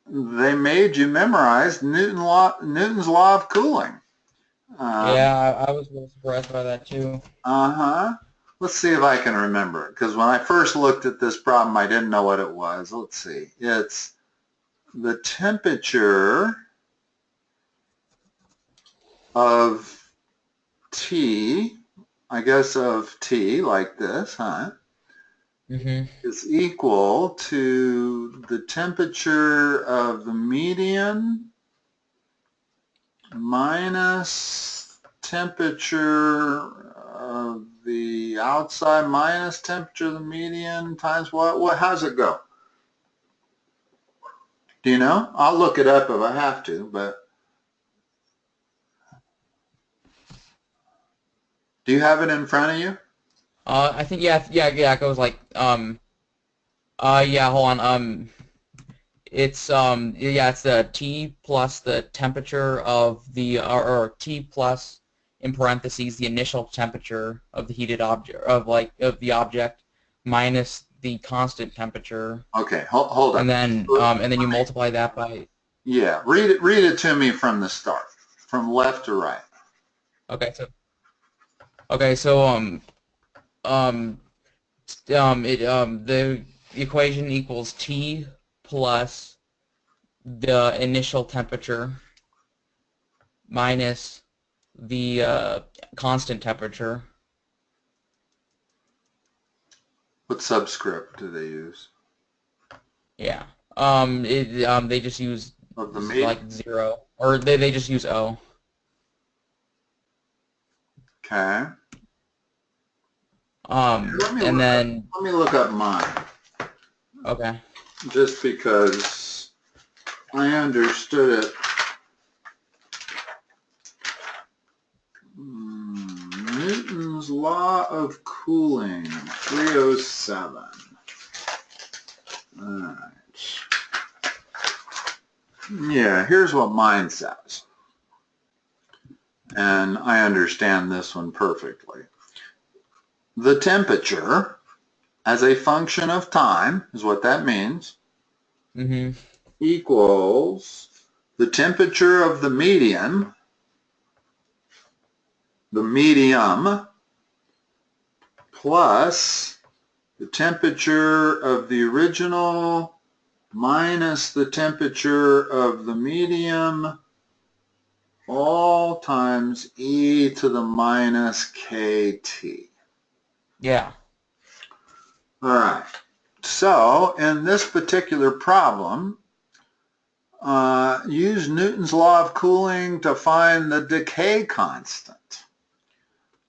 they made you memorize Newton's law of cooling. Yeah, I was a little surprised by that too. Uh-huh. Let's see if I can remember it, because when I first looked at this problem, I didn't know what it was. Let's see. It's the temperature of T, I guess of T, like this, huh, Hmm. is equal to the temperature of the median minus temperature of the outside minus temperature of the median times what? What? How's it go? Do you know? I'll look it up if I have to, but do you have it in front of you? I think yeah, it goes like yeah, hold on. It's the T plus the temperature of the or T plus in parentheses the initial temperature of the heated object of the object minus the constant temperature, Okay, hold on. and then you multiply that by. Yeah, read it to me from the start, from left to right. Okay, so okay, so um the equation equals T plus the initial temperature minus the constant temperature. What subscript do they use? Yeah. They just use Of the median? like zero, or they just use O. Okay. Let me And look up then let me look up mine, okay. just because I understood it. Newton's law of cooling, 307. All right. Yeah, here's what mine says. And I understand this one perfectly. The temperature as a function of time is what that means, Mhm. equals the temperature of the medium, plus the temperature of the original minus the temperature of the medium, all times e to the minus kt. Yeah. All right. So in this particular problem, use Newton's law of cooling to find the decay constant.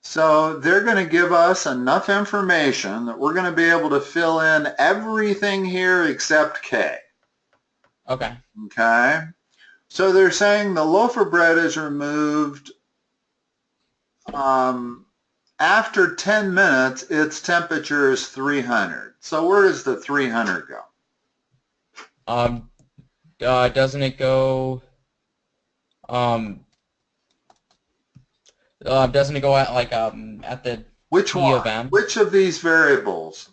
So they're going to give us enough information that we're going to be able to fill in everything here except K. Okay. Okay? So they're saying the loaf of bread is removed um, after 10 minutes, its temperature is 300. So where does the 300 go? Um. Doesn't it go? Um. Doesn't it go at like at the Which T one? of M? Which of these variables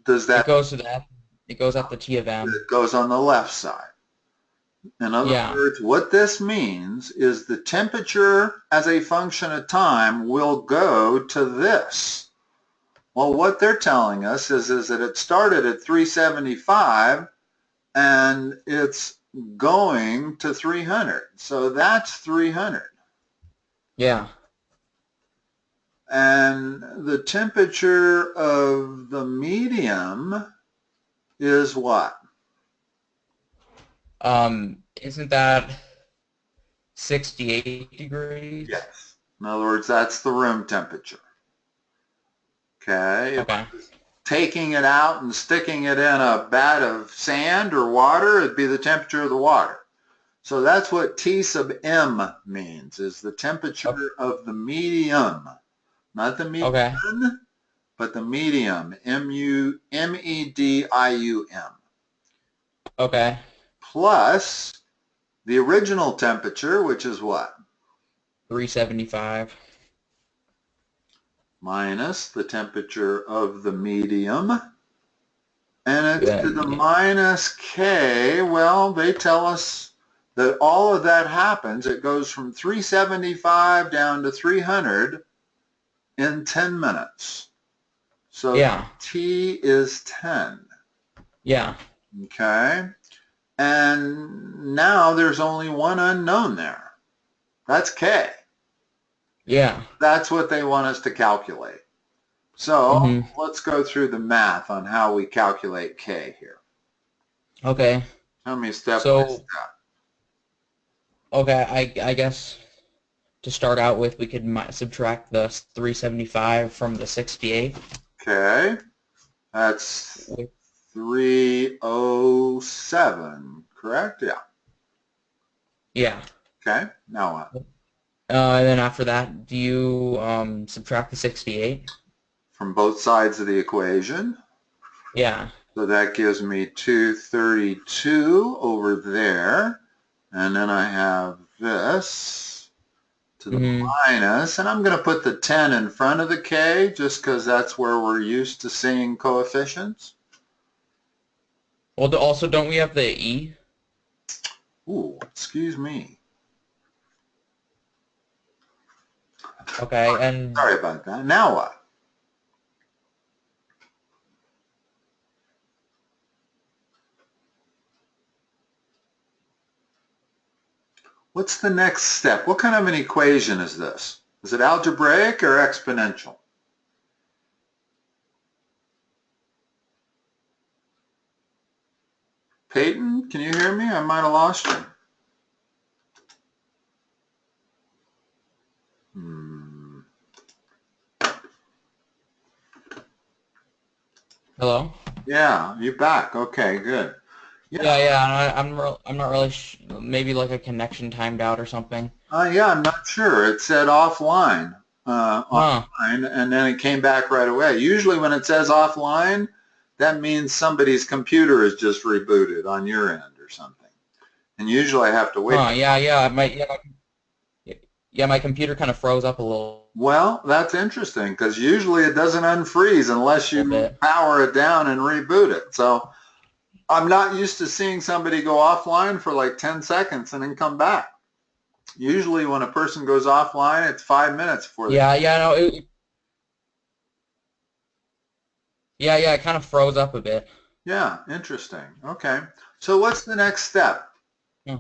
does It that goes to that. It goes at the T of M. that goes on the left side? In other Yeah. words, what this means is the temperature as a function of time will go to this. Well, what they're telling us is that it started at 375 and it's going to 300. So that's 300. Yeah. And the temperature of the medium is what? Isn't that 68 degrees? Yes. In other words, that's the room temperature. Okay. If Okay. taking it out and sticking it in a vat of sand or water, it'd be the temperature of the water. So that's what T sub M means, is the Okay. temperature of the medium. Not the Okay. median, but the medium, M-E-D-I-U-M, Okay. plus the original temperature, which is what? 375. Minus the temperature of the medium, And it's to the Yeah. minus k. Well, they tell us that all of that happens. It goes from 375 down to 300 in 10 minutes. So Yeah. t is 10. Yeah. Okay? And now there's only one unknown there. That's k. Yeah. That's what they want us to calculate. So Mhm. let's go through the math on how we calculate k here. Okay. Tell me step by So, step. okay, I guess to start out with, we could subtract the 375 from the 68. Okay, that's With, 307, correct? Yeah. yeah. Okay, now what? And then after that, do you subtract the 68? From both sides of the equation. Yeah. So that gives me 232 over there. And then I have this to the Mhm. minus, and I'm going to put the 10 in front of the k just because that's where we're used to seeing coefficients. Well, also, don't we have the E? Ooh, excuse me. Okay, and Sorry about that. Now what? What's the next step? What kind of an equation is this? Is it algebraic or exponential? Peyton, can you hear me? I might have lost you. Hmm. hello? Yeah, you back. Okay, good. Yeah, Yeah, I'm not really maybe like a connection timed out or something. yeah, I'm not sure. It said offline, Huh. offline, and then it came back right away. Usually when it says offline, that means somebody's computer is just rebooted on your end or something. And usually I have to wait. Huh. Yeah, my computer kind of froze up a Well, that's interesting because usually it doesn't unfreeze unless little you bit. power it down and reboot it. So I'm not used to seeing somebody go offline for like 10 seconds and then come back. Usually when a person goes offline, it's 5 minutes before they. Yeah, no, yeah, it kind of froze up a bit. Yeah, interesting. Okay. So what's the next step? Hmm.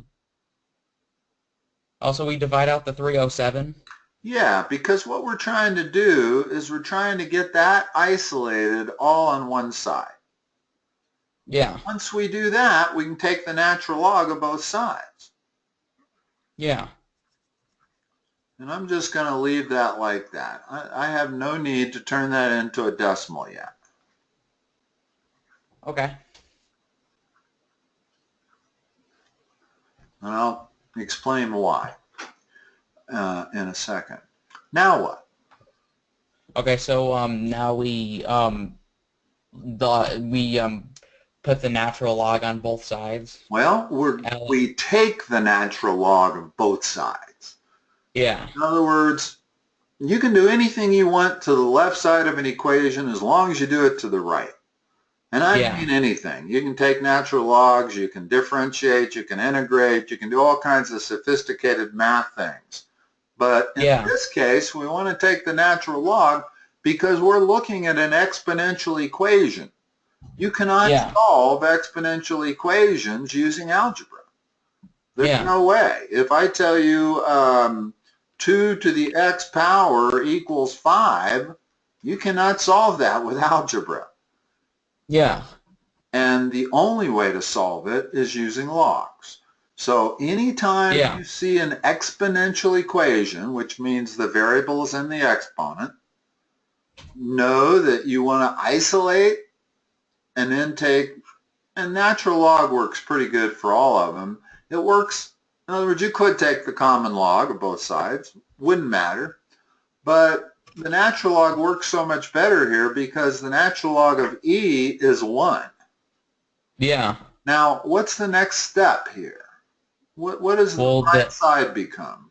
Also, we divide out the 307. Yeah, because what we're trying to do is we're trying to get that isolated all on one side. Yeah, Once we do that, we can take the natural log of both sides. yeah. And I'm just going to leave that like that. I have no need to turn that into a decimal yet. Okay. And I'll explain why in a second. Now what? Okay, so now we put the natural log on both sides. Well, L we take the natural log of both sides. yeah, In other words, you can do anything you want to the left side of an equation as long as you do it to the right. And I yeah, mean anything. You can take natural logs, you can differentiate, you can integrate, you can do all kinds of sophisticated math things. But in yeah, this case, we want to take the natural log because we're looking at an exponential equation. You cannot yeah, solve exponential equations using algebra. There's yeah, no way. If I tell you 2 to the x power equals 5, you cannot solve that with algebra. yeah, And the only way to solve it is using logs. So anytime yeah, you see an exponential equation, which means the variable is in the exponent, know that you want to isolate and then take, and natural log works pretty good for all of them. It works, in other words, you could take the common log of both sides, wouldn't matter, but the natural log works so much better here because the natural log of E is 1. yeah. Now, what's the next step here? What does the Well, right side become?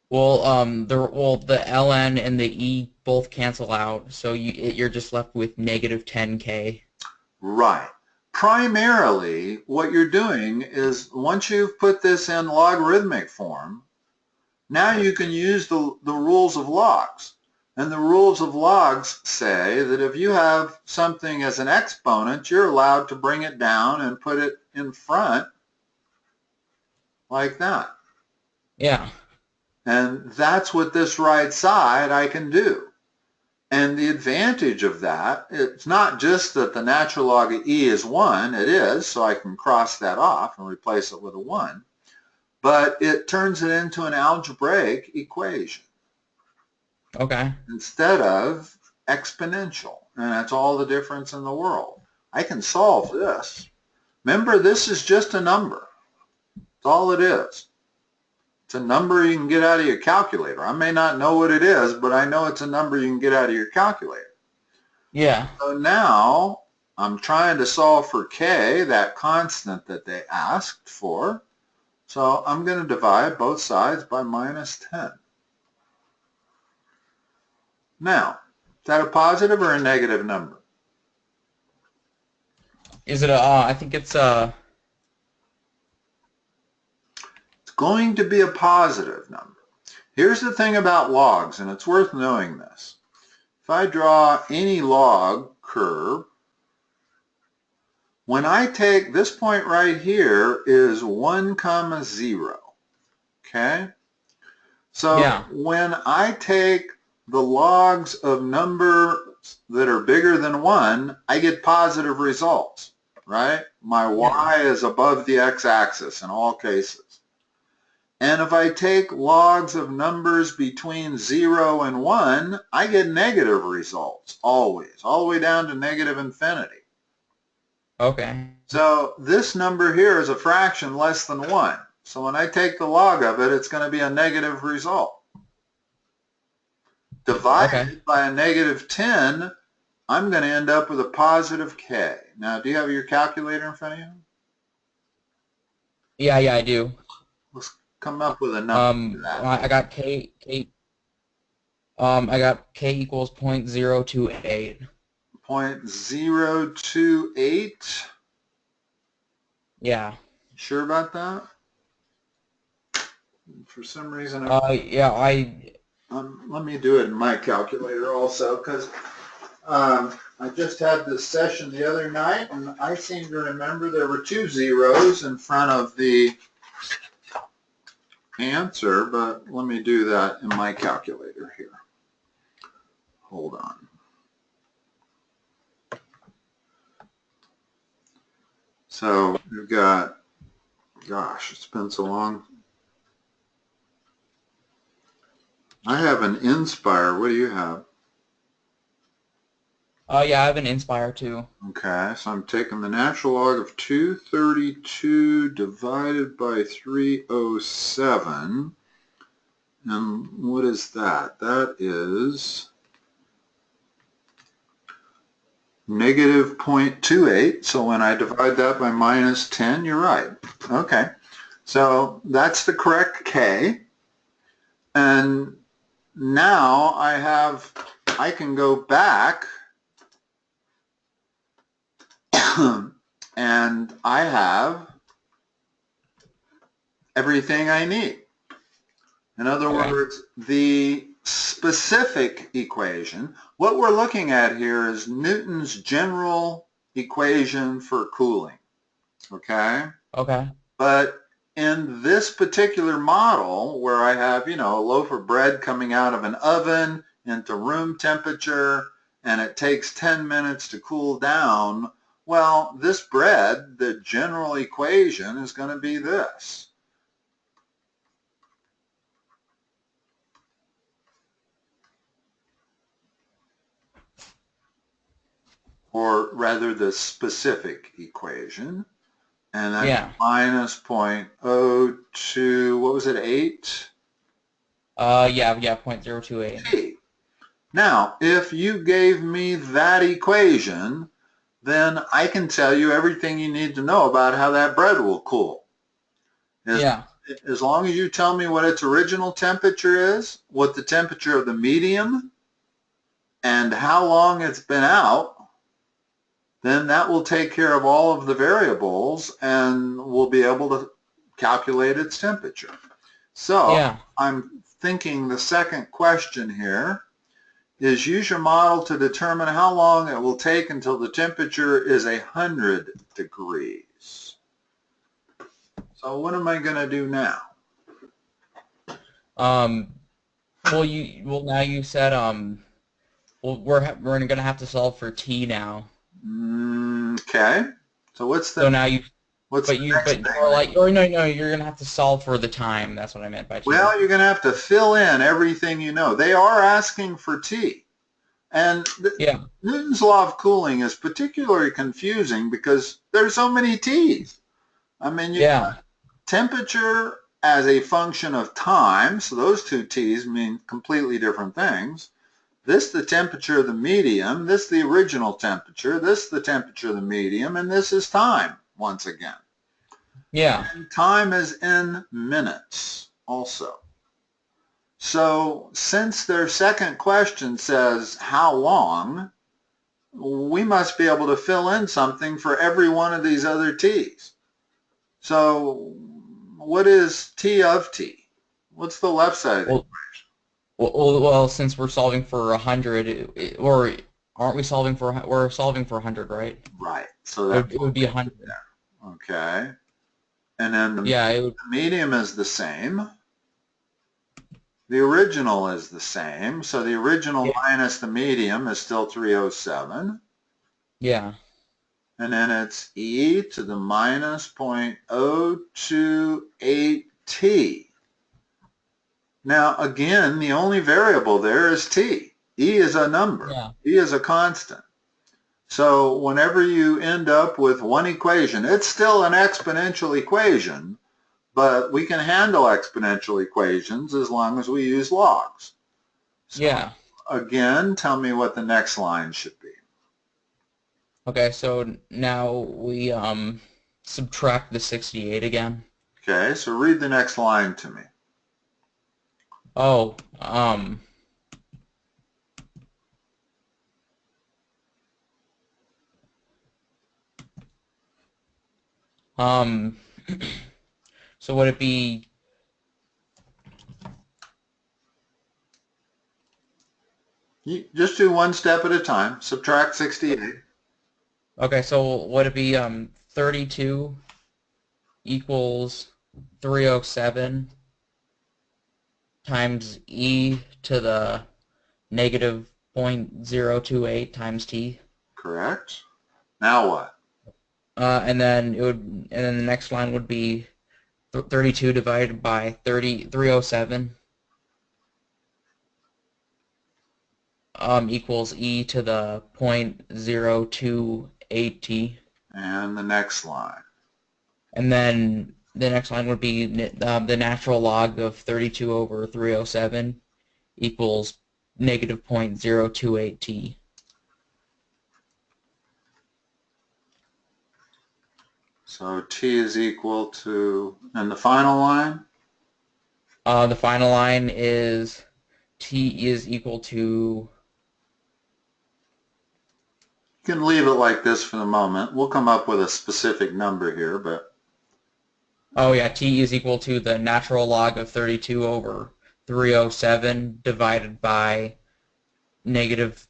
the ln and the e both cancel out, so you're just left with negative 10k. Right. Primarily, what you're doing is once you've put this in logarithmic form, now you can use the rules of logs. And the rules of logs say that if you have something as an exponent, you're allowed to bring it down and put it in front like that. Yeah. And that's what this right side I can do. And the advantage of that, it's not just that the natural log of e is 1, it is, so I can cross that off and replace it with a 1, but it turns it into an algebraic equation. Okay. Instead of exponential, and that's all the difference in the world. I can solve this. Remember, this is just a number. That's all it is. It's a number you can get out of your calculator. I may not know what it is, but I know it's a number you can get out of your calculator. Yeah. So now I'm trying to solve for k, that constant that they asked for. So I'm going to divide both sides by minus 10. Now, is that a positive or a negative number? Is it a, I think it's a... It's going to be a positive number. Here's the thing about logs, and it's worth knowing this. If I draw any log curve, when I take this point right here is 1, 0. Okay? So Yeah. when I take the logs of numbers that are bigger than 1, I get positive results, right? My y is above the x-axis in all cases. And if I take logs of numbers between 0 and 1, I get negative results, always, all the way down to negative infinity. Okay. So this number here is a fraction less than 1. So when I take the log of it, it's going to be a negative result. Divided by a negative 10, I'm going to end up with a positive k. Now, do you have your calculator in front of you? Yeah, I do. Let's come up with a number for that. I got I got k equals 0.028. 0.028. Yeah. Sure about that? For some reason, yeah, let me do it in my calculator also, because I just had this session the other night, and I seem to remember there were 2 zeros in front of the answer, but let me do that in my calculator here. Hold on. So we've got, gosh, it's been so long. I have an Inspire. What do you have? yeah, I have an Inspire too. Okay, so I'm taking the natural log of 232 divided by 307. And what is that? That is negative 0.28. So when I divide that by minus 10, you're right. Okay, so that's the correct k. And now I can go back and I have everything I need. In other words, the specific equation, what we're looking at here is Newton's general equation for cooling, okay? Okay. But in this particular model where I have, a loaf of bread coming out of an oven into room temperature and it takes 10 minutes to cool down, well, this bread, the general equation is going to be this. Or rather the specific equation. And that's minus 0.02, what was it, 8? Yeah, 0.028. Now, if you gave me that equation, then I can tell you everything you need to know about how that bread will cool. As long as you tell me what its original temperature is, what the temperature of the medium, and how long it's been out, then that will take care of all of the variables and we'll be able to calculate its temperature. So Yeah. I'm thinking the second question here is use your model to determine how long it will take until the temperature is 100 degrees. So what am I going to do now? Well, now you said well, we're gonna have to solve for t now. Okay. So what's So the now next but thing or then? like or no, you're gonna have to solve for the time. That's what I meant by t. Well, you're going to have to fill in everything you know. They are asking for T. And Yeah. Newton's law of cooling is particularly confusing because there's so many T's. I mean, you Yeah. got temperature as a function of time, so those two T's mean completely different things. This the temperature of the medium, this the original temperature, this the temperature of the medium, and this is time once again. Yeah. And time is in minutes also. So since their second question says how long, we must be able to fill in something for every one of these other t's. So what is t of t? What's the left side of the Well, well, since we're solving for 100, or aren't we solving for? We're solving for 100, right? right? So It that's it would what be we do 100. there. Okay. And then the Yeah. It would. medium is the same. The original is the same. So the original Yeah. minus the medium is still 307. Yeah. And then it's e to the minus 0.028t. Now, again, the only variable there is t. E is a number. Yeah. E is a constant. So whenever you end up with one equation, it's still an exponential equation, but we can handle exponential equations as long as we use logs. So Yeah. again, tell me what the next line should be. Okay. So now we subtract the 68 again. Okay, so read the next line to me. Oh. Um. So would it be? You just do one step at a time. Subtract 68. Okay. So would it be 32 equals 307 times e to the negative 0.028 times t. Correct. Now what? And then the next line would be 32 divided by 307 equals e to the 0.028t. And the next line. And then the next line would be the natural log of 32 over 307 equals negative 0.028t. So t is equal to, and the final line? The final line is t is equal to, You can leave it like this for the moment. We'll come up with a specific number here, but oh yeah, t is equal to the natural log of 32 over 307 divided by negative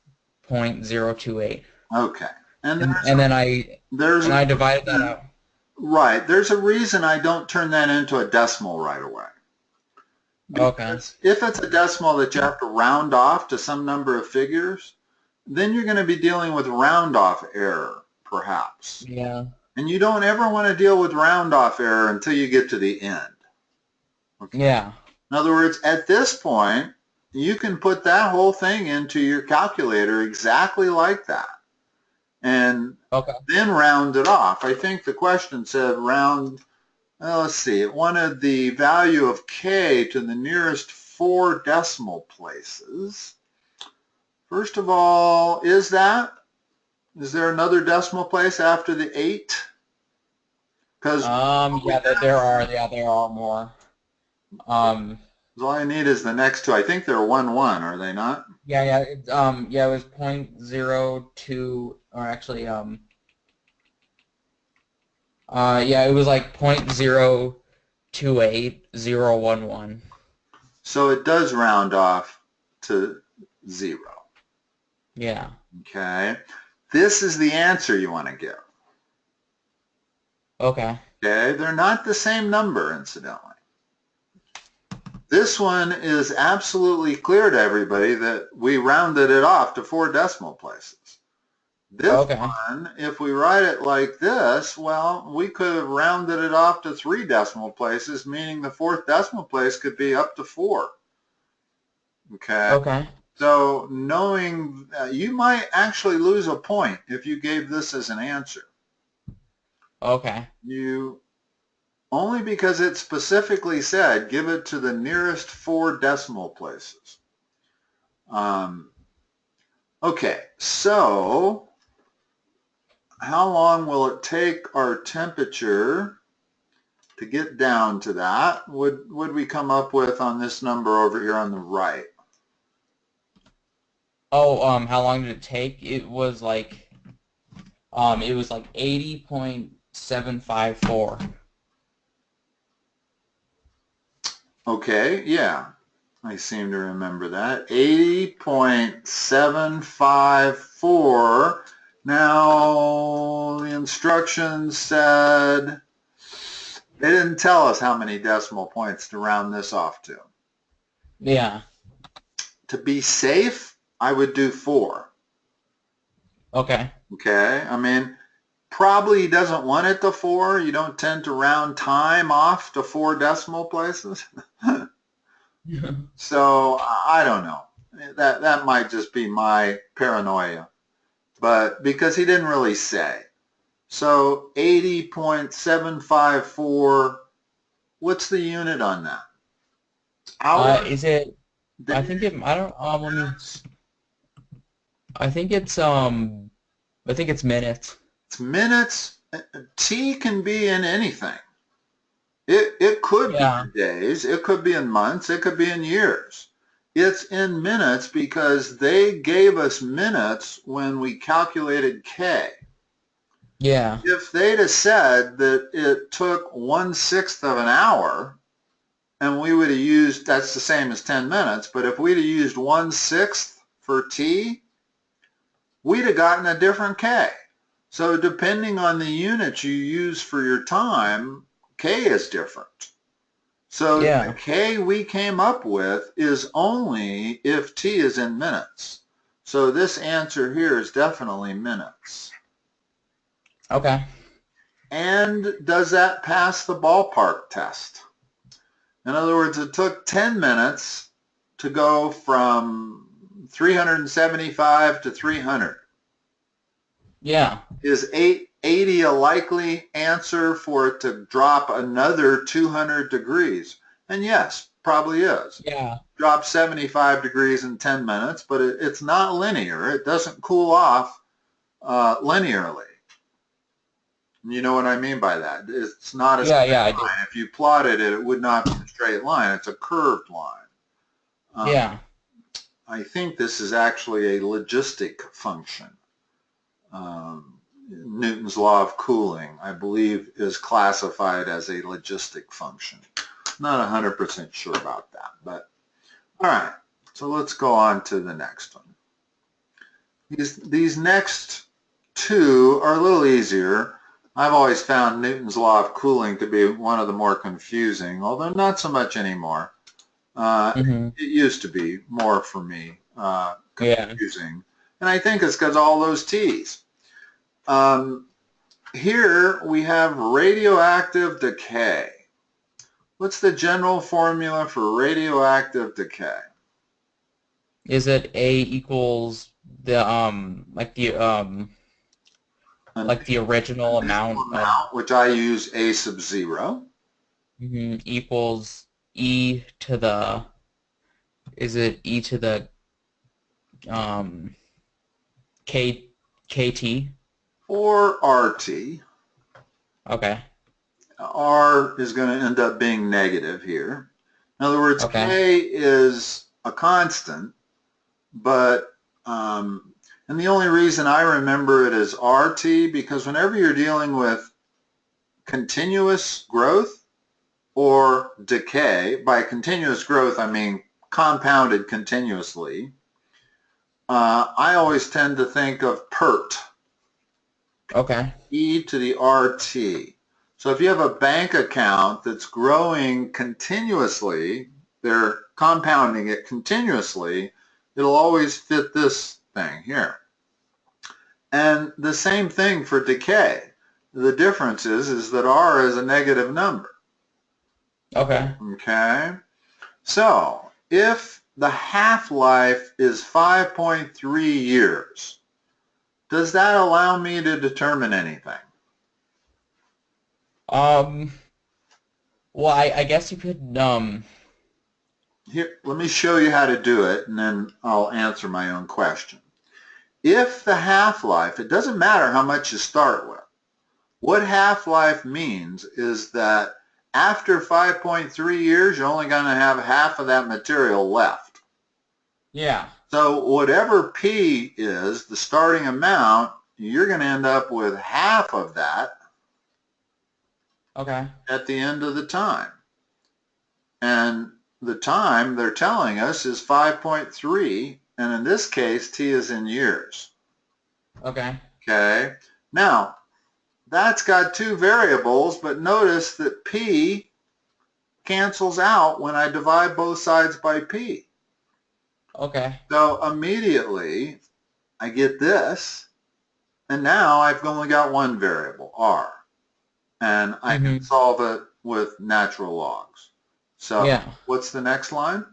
0.028. okay. And And then there's a I divided that reason, out. right, there's a reason I don't turn that into a decimal right away. Okay. Because if it's a decimal that you have to round off to some number of figures, then you're going to be dealing with round off error, perhaps. Yeah. And you don't ever want to deal with round off error until you get to the end. Okay. Yeah. In other words, at this point, you can put that whole thing into your calculator exactly like that and Okay. then round it off. I think the question said round, well, let's see, it wanted the value of k to the nearest 4 decimal places. First of all, is there another decimal place after the 8? Because There are more. Um all I need is the next two. I think they're 1, 1, are they not? it was 0.02, or actually Yeah, it was like 0.028011. So it does round off to 0. Yeah. Okay. This is the answer you want to give. Okay. Okay. They're not the same number, incidentally. This one is absolutely clear to everybody that we rounded it off to 4 decimal places. This Okay. one, if we write it like this, well, we could have rounded it off to 3 decimal places, meaning the 4th decimal place could be up to 4. Okay. Okay. So knowing you might actually lose a point if you gave this as an answer. Okay. You only because it specifically said give it to the nearest 4 decimal places. Okay, so how long will it take our temperature to get down to that? Would we come up with on this number over here on the right? Oh, how long did it take? It was like 80.754. Okay, yeah. I seem to remember that. 80.754. Now, the instructions said, they didn't tell us how many decimal points to round this off to. Yeah. To be safe, I would do 4. Okay. Okay? I mean, probably doesn't want it to 4. You don't tend to round time off to 4 decimal places. So I don't know. That might just be my paranoia. But because he didn't really say. So 80.754, what's the unit on that? Hours? Is it? I think it. Days? I don't. Let me. Minutes? I think it's. I think it's minutes. It's minutes. T can be in anything. It could be Yeah. in days. It could be in months. It could be in years. It's in minutes because they gave us minutes when we calculated K. Yeah. If they'd have said that it took 1/6 of an hour, and we would have used, that's the same as 10 minutes, but if we'd have used 1/6 for T, we'd have gotten a different K. So depending on the unit you use for your time, K is different. So the Yeah. K we came up with is only if T is in minutes. So this answer here is definitely minutes. Okay. And does that pass the ballpark test? In other words, it took 10 minutes to go from 375 to 300. Yeah. Is 880 a likely answer for it to drop another 200 degrees? And yes, probably is. Yeah. Drop 75 degrees in 10 minutes, but it's not linear. It doesn't cool off linearly. You know what I mean by that? It's not a Yeah. straight Yeah. I do. line. If you plotted it, it would not be a straight line. It's a curved line. Yeah. I think this is actually a logistic function. Newton's law of cooling, I believe, is classified as a logistic function. Not 100% sure about that, but all right. So let's go on to the next one. These next two are a little easier. I've always found Newton's law of cooling to be one of the more confusing, although not so much anymore. Mhm. It used to be more for me Yeah. confusing. And I think it's because all those T's. Here we have radioactive decay. What's the general formula for radioactive decay? Is it A equals the An like the original initial amount of amount, which I use A sub 0. equals E to the is it E to the um K KT? Or RT. Okay. R is going to end up being negative here. In other words, Okay. K is a constant, but, and the only reason I remember it as RT, because whenever you're dealing with continuous growth or decay. By continuous growth, I mean compounded continuously. I always tend to think of PERT. Okay. E to the RT. So if you have a bank account that's growing continuously, they're compounding it continuously, it'll always fit this thing here. And the same thing for decay. The difference is that R is a negative number. Okay. Okay? So if the half-life is 5.3 years, does that allow me to determine anything? Well, I guess you could, Here, let me show you how to do it, and then I'll answer my own question. If the half-life, it doesn't matter how much you start with. What half-life means is that after 5.3 years, you're only going to have half of that material left. yeah. So whatever P is, the starting amount, you're going to end up with half of that Okay. at the end of the time. And the time they're telling us is 5.3, and in this case, T is in years. Okay. Okay. Now, that's got two variables, but notice that P cancels out when I divide both sides by P. Okay. So immediately I get this, and now I've only got one variable, R, and I can solve it with natural logs. So yeah. what's the next line?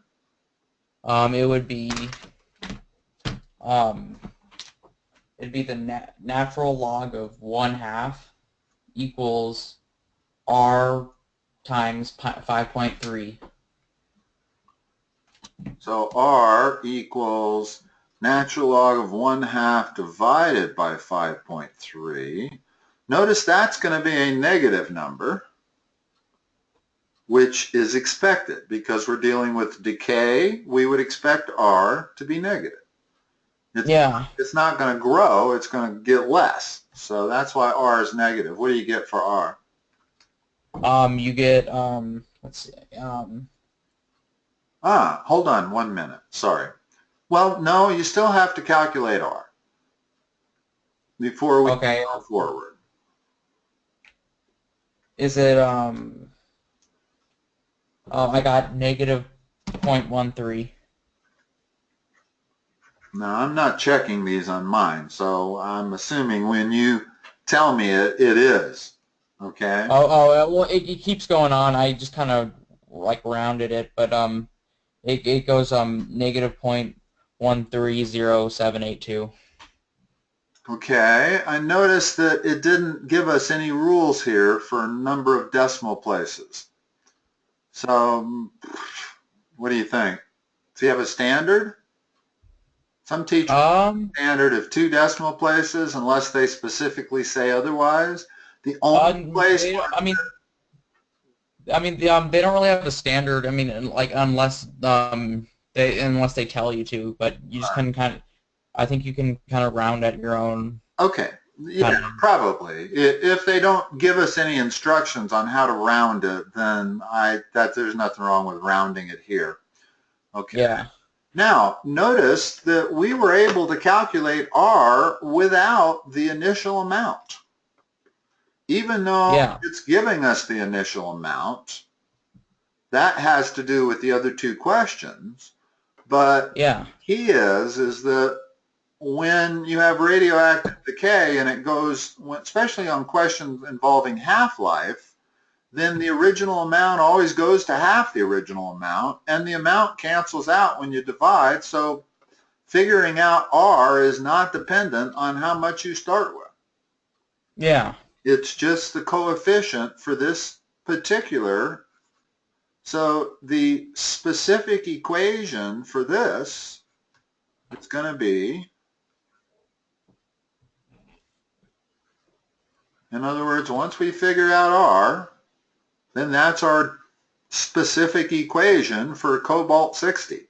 It would be, it'd be the natural log of 1/2 equals R times 5.3. So R equals natural log of 1/2 divided by 5.3. Notice that's going to be a negative number, which is expected because we're dealing with decay. We would expect R to be negative. It's not going to grow. It's going to get less. So that's why R is negative. What do you get for R? You get, let's see, hold on 1 minute. Sorry. Well, no, you still have to calculate R before we go forward. Is it, I got negative 0.13. Now, I'm not checking these on mine, so I'm assuming when you tell me it, it is. Okay? Well, it keeps going on. I just kind of, like, rounded it, but, it goes, negative 0.130782. Okay, I noticed that it didn't give us any rules here for number of decimal places. So, what do you think? Does he have a standard? Some teachers have a standard of 2 decimal places unless they specifically say otherwise. The only place they don't really have a standard. I mean, like, unless they tell you to, but you just can kind of, I think you can kind of round at your own. Okay, yeah, probably. If they don't give us any instructions on how to round it, then there's nothing wrong with rounding it here. Okay. Yeah. Now, notice that we were able to calculate R without the initial amount. Even though it's giving us the initial amount, that has to do with the other two questions. But key is that when you have radioactive decay and it goes, especially on questions involving half-life, then the original amount always goes to half the original amount, and the amount cancels out when you divide, so figuring out R is not dependent on how much you start with. Yeah. It's just the coefficient for this particular. So the specific equation for this is going to be, in other words, once we figure out R, then that's our specific equation for cobalt-60,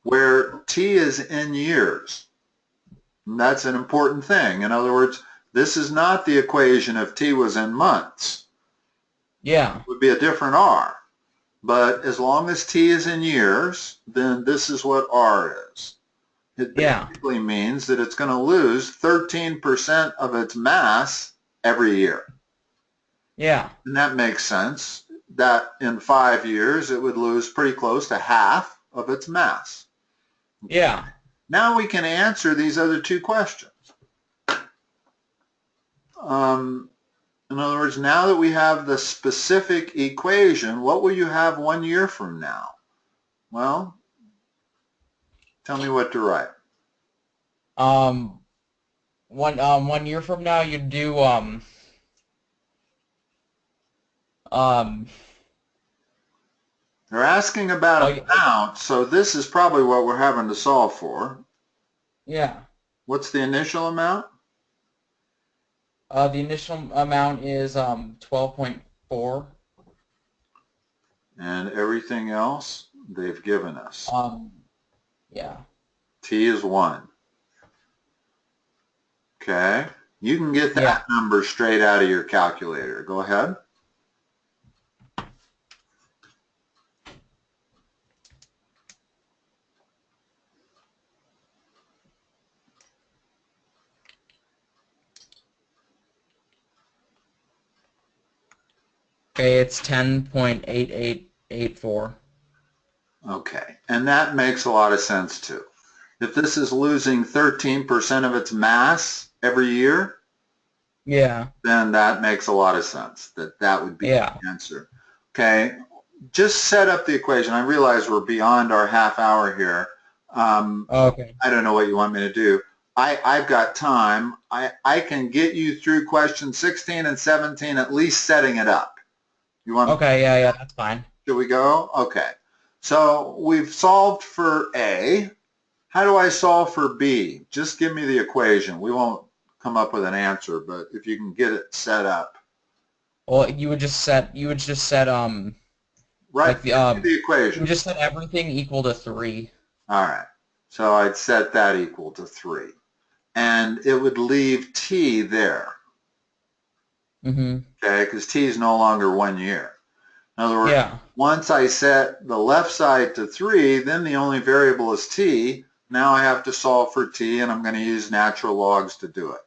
where T is in years. And that's an important thing. In other words, this is not the equation if T was in months. Yeah. would be a different R. But as long as T is in years, then this is what R is. It Yeah. basically means that it's going to lose 13% of its mass every year. Yeah. And that makes sense that in 5 years it would lose pretty close to half of its mass. Yeah. Now we can answer these other two questions. In other words, now that we have the specific equation, what will you have 1 year from now? Well, tell me what to write. Um, 1 year from now, you'd do um. They're asking about Like, amount, so this is probably what we're having to solve for. yeah. What's the initial amount? The initial amount is 12.4. And everything else they've given us. Yeah. T is 1. Okay. You can get that Yeah. number straight out of your calculator. Go ahead. Okay, it's 10.8884. Okay. And that makes a lot of sense too. If this is losing 13% of its mass every year, Yeah. then that makes a lot of sense. That would be Yeah. the answer. Okay. Just set up the equation. I realize we're beyond our half hour here. Okay. I don't know what you want me to do. I've got time. I can get you through question 16 and 17, at least setting it up. You want? Okay. Yeah. Yeah. That's fine. Should we go? Okay. So we've solved for A. How do I solve for B? Just give me the equation. We won't come up with an answer, but if you can get it set up. Well, you would just set. Right, like give me the you equation. would just set everything equal to 3. All right. So I'd set that equal to 3. And it would leave T there. Mm-hmm. Okay, because T is no longer 1 year. In other words, Yeah. once I set the left side to 3, then the only variable is T. Now I have to solve for T, and I'm going to use natural logs to do it.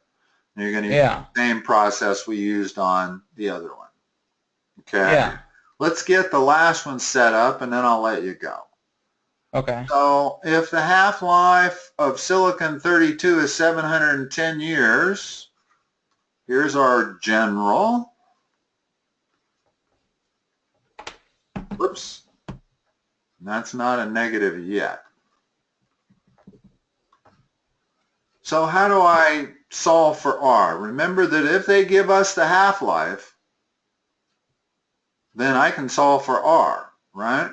And you're going to use Yeah. the same process we used on the other one. Okay, Yeah. let's get the last one set up, and then I'll let you go. Okay. So if the half-life of silicon-32 is 710 years, here's our general. Whoops. That's not a negative yet. So how do I solve for R? Remember that if they give us the half-life, then I can solve for R, right?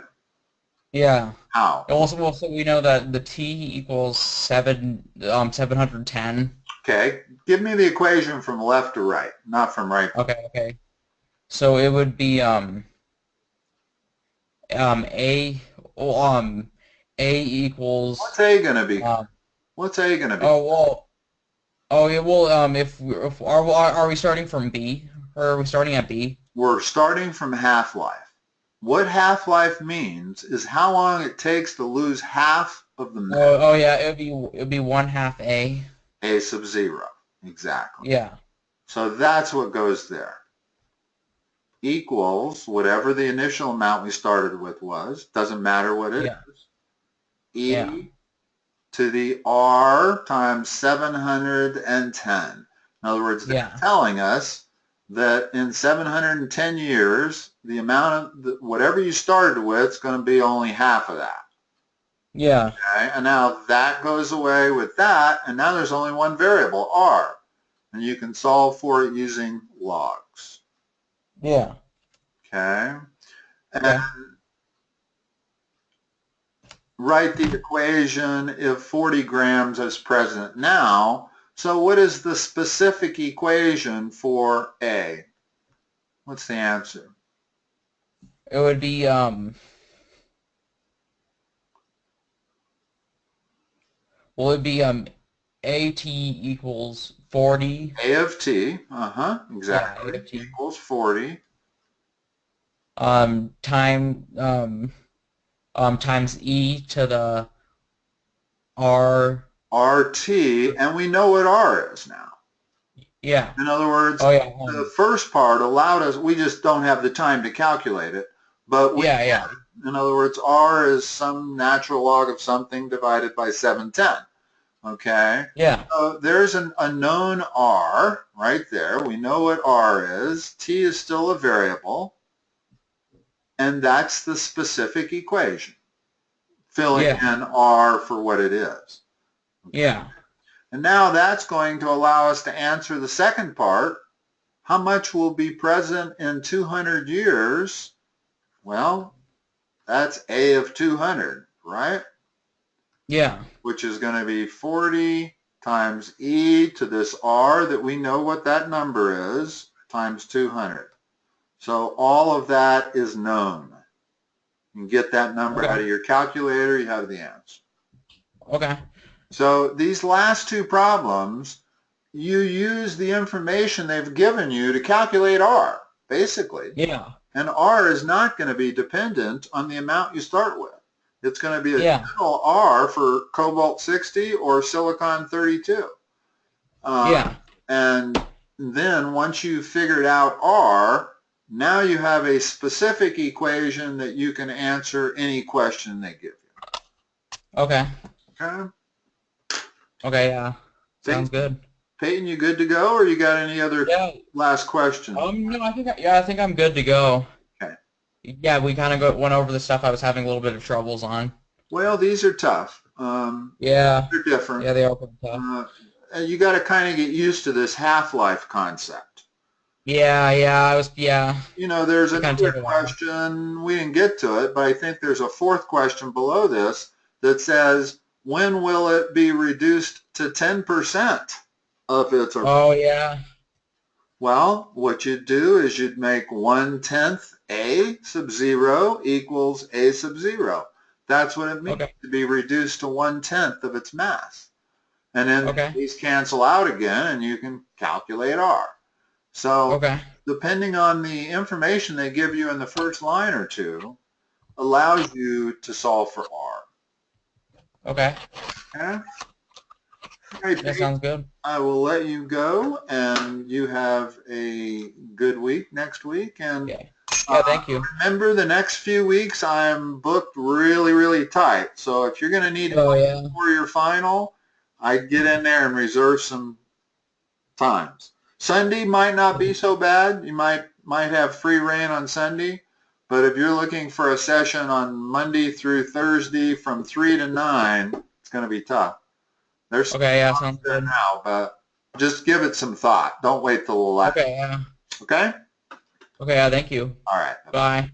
Yeah. How? Also, we know that the T equals 710. Okay, give me the equation from left to right, not from right. Okay. Okay. So it would be A A equals What's A going to be? um What's A going to be? oh well oh yeah well if are we starting from B, or are we starting at B? We're starting from half-life. What half-life means is how long it takes to lose half of the mass. Oh yeah, it would be 1/2 A. A sub 0. Exactly. Yeah. So that's what goes there. Equals whatever the initial amount we started with was. Doesn't matter what it Yeah. is. Yeah. E to the R times 710. In other words, they're Yeah. telling us that in 710 years, the amount of whatever you started with is going to be only half of that. Yeah. Okay, and now that goes away with that, and now there's only one variable, R, and you can solve for it using logs. Yeah. Okay, and Okay. write the equation if 40 grams is present now. So what is the specific equation for A? What's the answer? It would be it'd be AT equals 40. A of T, Yeah, exactly, A of T. equals 40. times e to the r. RT, and we know what R is now. Yeah. In other words, Oh yeah. the first part allowed us, we just don't have the time to calculate it, but we Yeah. in other words, R is some natural log of something divided by 710. Okay? Yeah. So there's a known R right there. We know what R is. T is still a variable, and that's the specific equation, filling Yeah. in R for what it is. Okay? Yeah. And now that's going to allow us to answer the second part. How much will be present in 200 years? Well, that's A of 200, right? Yeah. Which is going to be 40 times e to this r that we know what that number is, times 200. So all of that is known. You can get that number out Okay. of your calculator, you have the answer. Okay. So these last two problems, you use the information they've given you to calculate r, basically. Yeah. And R is not going to be dependent on the amount you start with. It's going to be a Yeah. general R for cobalt 60 or silicon 32. Yeah. And then once you've figured out R, now you have a specific equation that you can answer any question they give you. Okay. Okay? Okay. Yeah. Sounds good. Peyton, you good to go, or you got any other last questions? No, I think I'm good to go. Okay. Yeah, we kind of went over the stuff I was having a little bit of troubles on. Well, these are tough. Yeah. They're different. Yeah, they are pretty tough. You got to kind of get used to this half-life concept. Yeah. You know, there's another question, we didn't get to it, but I think there's a fourth question below this that says, when will it be reduced to 10% of its... Oh, yeah. Well, what you'd do is you'd make 1/10 A sub 0 equals A sub 0. That's what it means to be reduced to 1/10 of its mass. And then these cancel out again, and you can calculate R. So depending on the information they give you in the first line or two, allows you to solve for R. Okay. Okay? All right, that sounds good. I will let you go, and you have a good week next week. And thank you. Remember, the next few weeks I'm booked really, really tight. So if you're going to need help for your final, I'd get in there and reserve some times. Sunday might not be so bad. You might have free reign on Sunday. But if you're looking for a session on Monday through Thursday from 3 to 9, it's going to be tough. There's sounds good now, but just give it some thought. Don't wait till the last. Okay. Okay? Okay, thank you. All right. Bye.